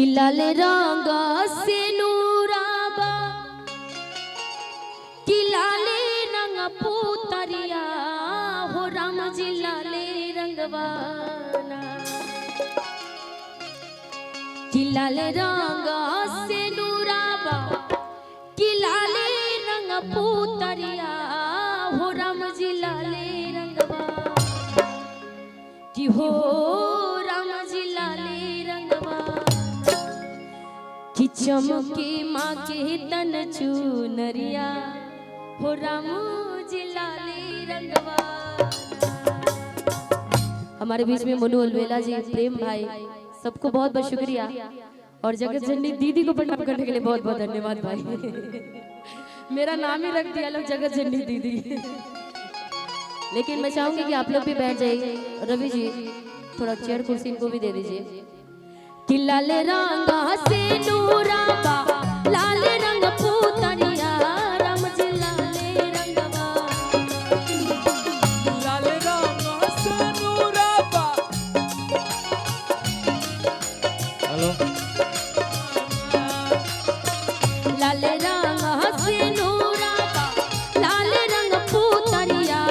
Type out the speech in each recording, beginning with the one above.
लाले रंग से नूराबा कि लाले रंग पुतरिया हो राम जी लाले रंगवाना कि लाले रंग से नूराबा कि लाले रंग पुतरिया हो राम जी लाले रंगवाना कि हो राम जी लाले रंगवाना कि चमके माँ के तन चुनरिया हो राम जी लाले रंगवा। हमारे बीच में मनु अलवेला जी, प्रेम भाई, सबको बहुत बहुत शुक्रिया और जगत जननी दीदी को प्रणाम करने के लिए बहुत बहुत धन्यवाद भाई। मेरा नाम ही रख दिया लोग जगत जननी दीदी। लेकिन मैं चाहूंगी कि आप लोग भी बैठ जाइए। रवि जी थोड़ा चेयर कुर्सी इनको भी दे दीजिए। कि लाले रंग से नूराबा लाले रंग पुतरिया राम जी लाले रंगवा। लाले रंग से नूराबा हेलो लाले रंग से नूराबा लाले रंग पुतरिया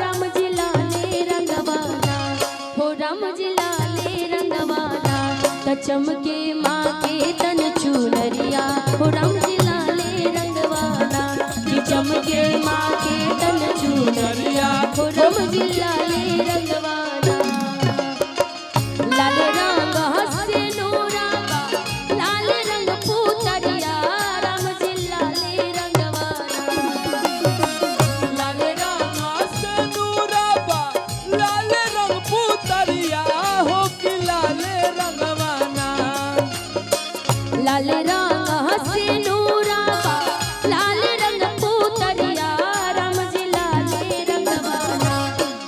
राम जी लाले रंगवाना हो राम जी लाले रंगवाना। चमके माँ के तन चुनरिया हो राम जी लाले रंगवाना कि चमके माँ के तन चुनरिया हो राम जी लाले रंगवाना। लाले रंग से नूराबा लाले रंग पुतरिया राम जी लाले रंगवाना। लाले रंग से नूराबा लाले रंग पुतरिया हो कि लाले रंगवाना। लाले रंग से नूराबा लाले रंग पुतरिया राम जी लाले रंगवाना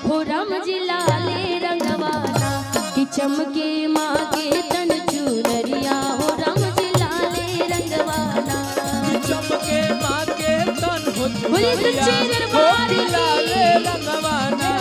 हो राम जी लाले रंगवाना कि चमके माँ के तन चुनरिया हो राम जी लाले रंगवाना। चमके माँ के तन हो बोलिए चुनरिया सच्चे हो दरबार कि की। लाले रंगवाना।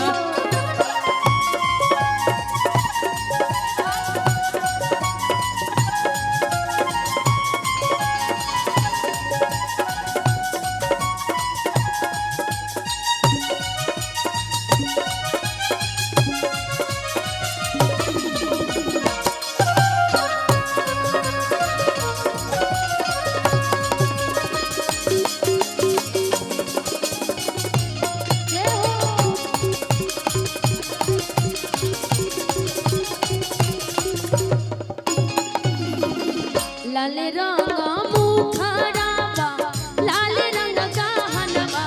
लाले रंग मुखराबा लाले रंग गहनवा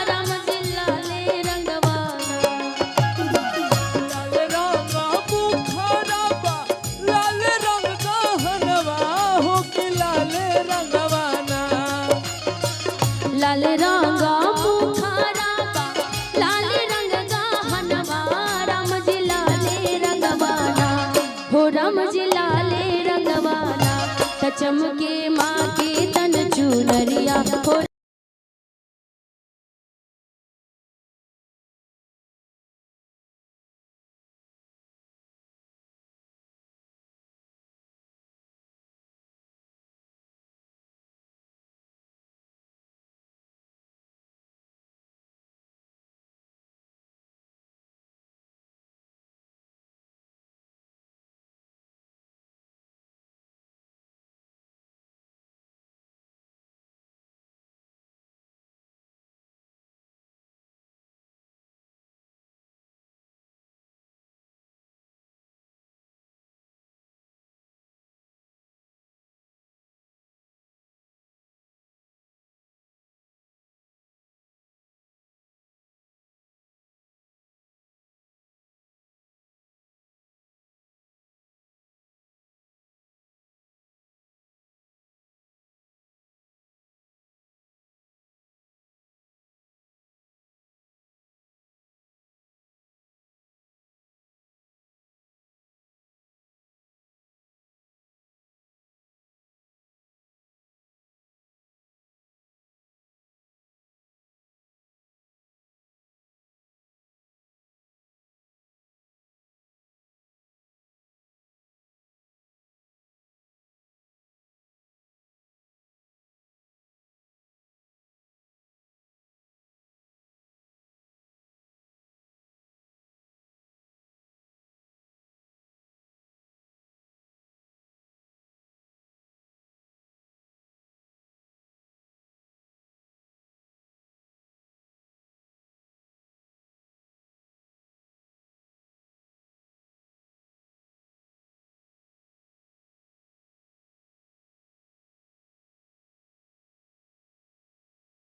राम जी लाले रंगवाना। लाले रंग मुखराबा लाले रंग गहनवा हो कि लाले रंगवाना। लाले रंग मुखराबा लाले रंग गहनवा राम जी लाले रंगवाना हो राम जी लाले रंगवाना। चमके माँ के तन चुनरिया हो